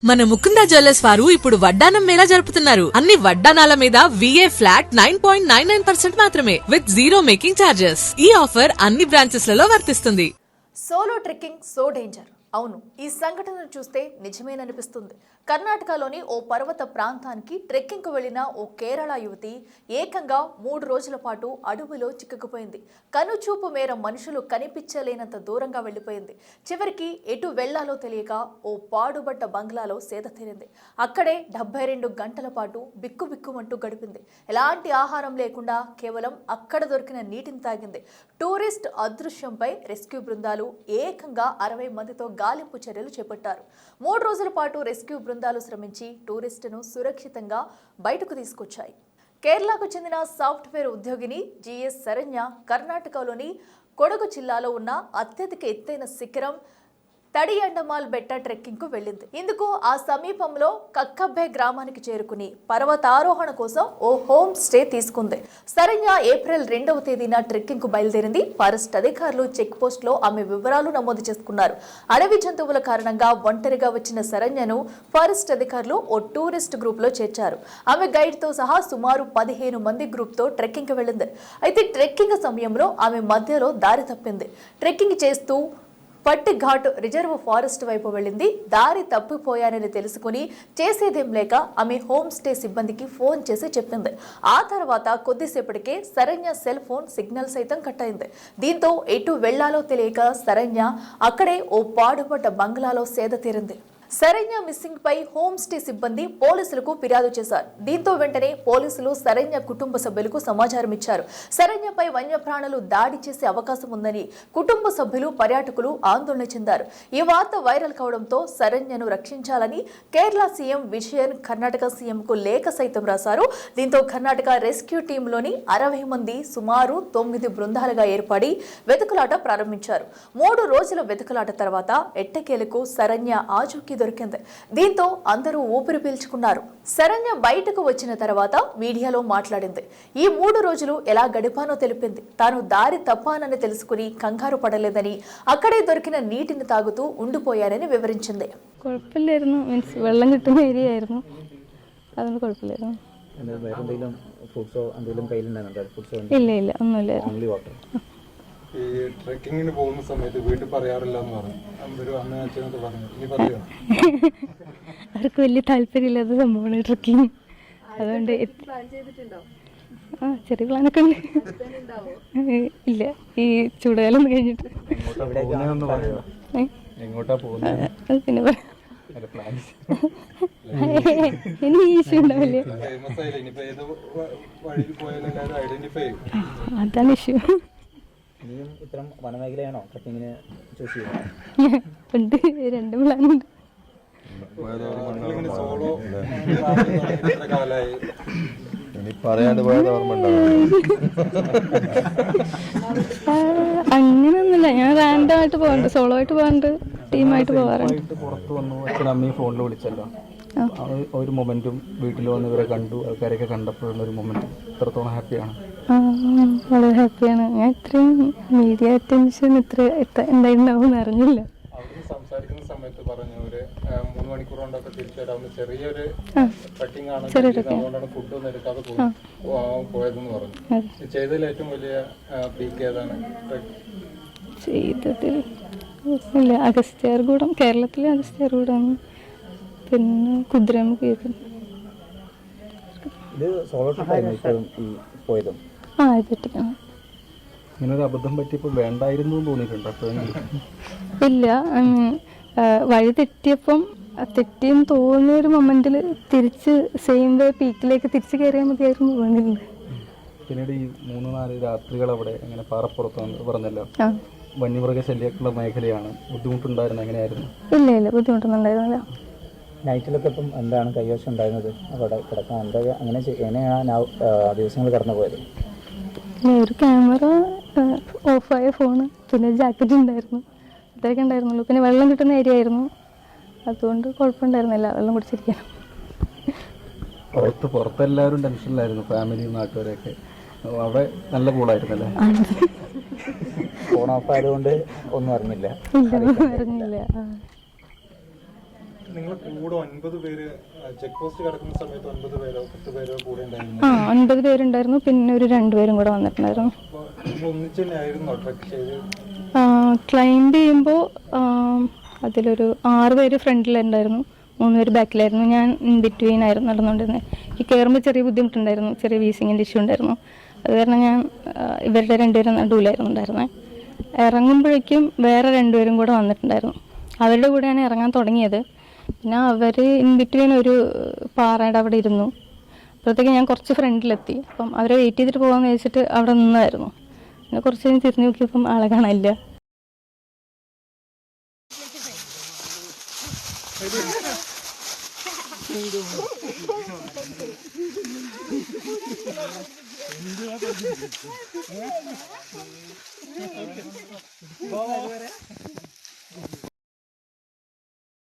మన ముకుందా జ్యువెలర్స్ వారు ఇప్పుడు వడ్డానం మేళా జరుపుతున్నారు. అన్ని వడ్డానాల మీద VA ఫ్లాట్ 9.99% మాత్రమే విత్ జీరో మేకింగ్ చార్జెస్. ఈ ఆఫర్ అన్ని బ్రాంచెస్ లలో వర్తిస్తుంది. Solo trekking so danger. అవును, ఈ సంఘటనను చూస్తే నిజమేననిపిస్తుంది. కర్ణాటకలోని ఓ పర్వత ప్రాంతానికి ట్రెక్కింగ్కు వెళ్లిన ఓ కేరళ యువతి ఏకంగా 3 రోజుల పాటు అడవిలో చిక్కుకుపోయింది. కనుచూపు మేర మనుషులు కనిపించలేనంత దూరంగా వెళ్లిపోయింది. చివరికి ఎటు వెళ్లాలో తెలియక ఓ పాడుబడ్డ బంగ్లాలో సేద తీరింది. అక్కడే 72 గంటల పాటు బిక్కుబిక్కుమంటూ గడిపింది. ఎలాంటి ఆహారం లేకుండా కేవలం అక్కడ దొరికిన నీటిని తాగింది. టూరిస్ట్ అదృశ్యంపై రెస్క్యూ బృందాలు ఏకంగా 60 మందితో గాలింపు చర్యలు చేపట్టారు. 3 రోజుల పాటు రెస్క్యూ బృందాలు శ్రమించి టూరిస్టును సురక్షితంగా బయటకు తీసుకొచ్చాయి. కేరళకు చెందిన సాఫ్ట్వేర్ ఉద్యోగిని GS శరణ్య కర్ణాటకలోని కొడగు జిల్లాలో ఉన్న అత్యధిక ఎత్తైన శిఖరం తడియండమాల్ బెట్ట ట్రెక్కింగ్ కు వెళ్ళింది. ఇందుకు ఆ సమీపంలో కక్కబ్బే గ్రామానికి చేరుకుని పర్వతారోహణ కోసం ఓ హోమ్ స్టే తీసుకుంది. శరణ్య ఏప్రిల్ 2వ తేదీన ట్రెక్కింగ్ కు బయలుదేరింది. ఫారెస్ట్ అధికారులు చెక్ పోస్ట్ లో ఆమె వివరాలు నమోదు చేసుకున్నారు. అడవి జంతువుల కారణంగా ఒంటరిగా వచ్చిన శరణ్యను ఫారెస్ట్ అధికారులు ఓ టూరిస్ట్ గ్రూప్ లో చేర్చారు. ఆమె గైడ్ తో సహా సుమారు 15 మంది గ్రూప్ తో ట్రెక్కింగ్ కు వెళ్ళింది. అయితే ట్రెక్కింగ్ సమయంలో ఆమె మధ్యలో దారి తప్పింది. ట్రెక్కింగ్ చేస్తూ పట్టి ఘాట్ రిజర్వ్ ఫారెస్ట్ వైపు వెళ్ళింది. దారి తప్పిపోయానని తెలుసుకుని చేసేదేం లేక ఆమె హోమ్ స్టే సిబ్బందికి ఫోన్ చేసి చెప్పింది. ఆ తర్వాత కొద్దిసేపటికే శరణ్య సెల్ ఫోన్ సిగ్నల్ సైతం కట్ అయింది. దీంతో ఎటు వెళ్లాలో తెలియక శరణ్య అక్కడే ఓ పాడుపడ్డ బంగ్లాలో సేద తీరింది. శరణ్య మిస్సింగ్ పై హోమ్ స్టే సిబ్బంది పోలీసులకు ఫిర్యాదు చేశారు. దీంతో వెంటనే పోలీసులు శరణ్య కుటుంబ సభ్యులకు సమాచారం ఇచ్చారు. శరణ్యపై వన్యప్రాణులు దాడి చేసే అవకాశం ఉందని కుటుంబ సభ్యులు, పర్యాటకులు ఆందోళన చెందారు. ఈ వార్త వైరల్ కావడంతో శరణ్యను రక్షించాలని కేరళ సీఎం విజయన్ కర్ణాటక సీఎం కు లేఖ సైతం రాశారు. దీంతో కర్ణాటక రెస్క్యూ టీంలోని 60 మంది సుమారు 9 బృందాలుగా ఏర్పడి వెతుకులాట ప్రారంభించారు. 3 రోజుల వెతుకులాట తర్వాత ఎట్టకేలకు శరణ్య ఆచూకీ దొరికింది. దీంతో అందరూ ఊపిరి పీల్చుకున్నారు. శరణ్య బయటకు వచ్చిన తర్వాత మీడియాలో మాట్లాడింది. ఈ 3 రోజులు ఎలా గడిపానో తెలిపింది. తాను దారి తప్పానని తెలుసుకుని కంగారు పడలేదని, అక్కడే దొరికిన నీటిని తాగుతూ ఉండిపోయానని వివరించింది. കുഴപ്പമില്ലായിരുന്നു, മീൻസ് വെള്ളം കിട്ടുന്ന ഏരിയ ആയിരുന്നു, അതുകൊണ്ട് കുഴപ്പമില്ലായിരുന്നു. ഇല്ല ഇല്ല ഒന്നുമില്ലായിരുന്നു. ഈ ട്രെക്കിങ്ങിന് പോകുന്ന സമയത്ത് വീട്ടിൽ പറയാറില്ല എന്ന് പറഞ്ഞു. അമ്മ അച്ഛനൊക്കെ പറഞ്ഞു. ഇനി പറയോ? അവർക്ക് വലിയ താല്പര്യമില്ലാത്ത സംഭവമാണ് ട്രെക്കിങ്. അതുകൊണ്ട് ചെറിയ പ്ലാനൊക്കെ ഉണ്ട്. ഇല്ല, ഈ ചൂടുകാലം കഴിഞ്ഞിട്ട് അത് പിന്നെ ഇനി ഇഷ്യൂ ഉണ്ടാവില്ലേ, അതാണ് ഇഷ്യൂ. ഇത്തരം വനമേഖലയാണോ ട്രക്കിങ്ങിന് ചൂസ് ചെയ്യുന്നത്? ഉണ്ട്, 2 പ്ലാനുണ്ട്. അങ്ങനെയൊന്നുമില്ല, ഞാൻ റാൻഡം ആയിട്ട് പോകാറുണ്ട്, സോളോ ആയിട്ട് പോകാറുണ്ട്, ടീമായിട്ട് പോകാറുണ്ട്. പുറത്ത് വന്നു അച്ഛനമ്മയും ഫോണിൽ വിളിച്ചല്ലോ, ഒരു മൊമെന്റും വീട്ടിൽ വന്ന് ഇവരെ കണ്ടു, ആൾക്കാരൊക്കെ കണ്ടപ്പോഴുള്ള ഒരു മൊമെന്റ് എത്രത്തോളം ഹാപ്പിയാണ്? വളരെ ഹാപ്പിയാണ്. ഞാൻ ഇത്രയും മീഡിയ അറ്റൻഷൻ ഇത്ര എന്തായിട്ടുണ്ടാവും അറിഞ്ഞില്ല. സംസാരിക്കുന്ന സമയത്ത് പറഞ്ഞു ഒരു 3 മണിക്കൂർ കൊണ്ടൊക്കെ തിരിച്ചു വരാവുന്ന ചെറിയൊരു ട്രക്കിംഗ് ആണ്, അതുകൊണ്ടാണ് ഫുഡ് ഒന്നും എടുക്കാതെ പോയതെന്ന് പറഞ്ഞു. ചെയ്തതിൽ ഏറ്റവും വലിയ പീക്ക് ഏതാണ്? ചെയ്തതിൽ ഇല്ല, അഗസ്ത്യാർകൂടം, കേരളത്തിലെ അഗസ്ത്യാർകൂടം, പിന്നെ കുതിരമുഖ. ഇത് സോളോ ട്രിപ്പായിരുന്നു ഈ പോയത്? പറ്റിക്കണം. ഇങ്ങനൊരു അബദ്ധം പറ്റിയപ്പോൾ വേണ്ടായിരുന്നു എന്ന് തോന്നിയിട്ടുണ്ടോ? ഇല്ല, വഴി തെറ്റിയപ്പം തെറ്റിയെന്ന് തോന്നിയൊരു മൊമെന്റിൽ തിരിച്ച് സെയിം വേ പീക്കിലേക്ക് തിരിച്ച് കയറിയാൽ മതിയായിരുന്നു തോന്നിയിട്ടുണ്ട്. പിന്നീട് ഈ 3-4 രാത്രികൾ അവിടെ അങ്ങനെ പാറപ്പുറത്ത് പറഞ്ഞല്ലോ, വന്യമൃഗ ശല്യമുള്ള മേഖലയാണ്, ബുദ്ധിമുട്ടുണ്ടായിരുന്നു, എങ്ങനെയായിരുന്നു? ഇല്ല ഇല്ല, ബുദ്ധിമുട്ടൊന്നും നൈറ്റിലൊക്കെ ഇപ്പം എന്താണ് കൈവശം ഉണ്ടായിരുന്നത് അവിടെ കിടക്കാൻ? എങ്ങനെയാണ് ദിവസങ്ങൾ കടന്നു പോയത്? ഒരു ക്യാമറ, ഓഫായ ഫോണ്, പിന്നെ ജാക്കറ്റ് ഉണ്ടായിരുന്നു, ഇത്രയൊക്കെ ഉണ്ടായിരുന്നുള്ളൂ. പിന്നെ വെള്ളം കിട്ടുന്ന ഏരിയ ആയിരുന്നു, അതുകൊണ്ട് കുഴപ്പമുണ്ടായിരുന്നില്ല വെള്ളം കുടിച്ചിരിക്കാൻ. പുറത്തെല്ലാവരും ടെൻഷനിലായിരുന്നു, ഫാമിലിയും നാട്ടുകാരൊക്കെ. അവിടെ നല്ല കൂളായിരുന്നല്ലേ? ഫോൺ ഓഫ് ആയതുകൊണ്ട് ഒന്നും അറിഞ്ഞില്ല. നിങ്ങൾ കൂടെ 9 പേര് ചെക്ക് പോസ്റ്റ് കിടക്കുന്ന സമയത്ത് 9 പേരോ 10 പേരോ കൂടെ ഉണ്ടായിരുന്നു? 9 പേരുണ്ടായിരുന്നു, പിന്നെ ഒരു 2 പേരും കൂടെ വന്നിട്ടുണ്ടായിരുന്നു. അപ്പോൾ നിങ്ങൾ ഒന്നിച്ച് തന്നെ ആയിരുന്നോ ട്രക്ക് ചെയ്ത്? ക്ലൈംബ് ചെയ്യുമ്പോൾ അതിലൊരു 6 പേര് ഫ്രണ്ടിലുണ്ടായിരുന്നു, 3 പേര് ബാക്കിലായിരുന്നു. ഞാൻ ഇൻ ബിറ്റ്വീൻ ആയിരുന്നു നടന്നുകൊണ്ടിരുന്നത്. എനിക്ക് കയറുമ്പോൾ ചെറിയ ബുദ്ധിമുട്ടുണ്ടായിരുന്നു, ചെറിയ വീസിങ്ങിൻ്റെ ഇഷ്യൂ ഉണ്ടായിരുന്നു. അത് കാരണം ഞാൻ ഇവരുടെ 2 പേരും നടുവിലായിരുന്നു ഉണ്ടായിരുന്നത്. ഇറങ്ങുമ്പോഴേക്കും വേറെ 2 പേരും കൂടെ വന്നിട്ടുണ്ടായിരുന്നു. അവരുടെ കൂടെയാണ് ഇറങ്ങാൻ തുടങ്ങിയത്. പിന്നെ അവർ ഇൻ ബിറ്റ്വീൻ ഒരു പാറയുടെ അവിടെ ഇരുന്നു. അപ്പോഴത്തേക്ക് ഞാൻ കുറച്ച് ഫ്രണ്ടിലെത്തി. അപ്പം അവരെ വെയിറ്റ് ചെയ്തിട്ട് പോകാമെന്ന് വെച്ചിട്ട് അവിടെ നിന്നായിരുന്നു. പിന്നെ കുറച്ച് കഴിഞ്ഞ് തിരിഞ്ഞ് നോക്കിയപ്പം ആളെ കാണാനില്ല.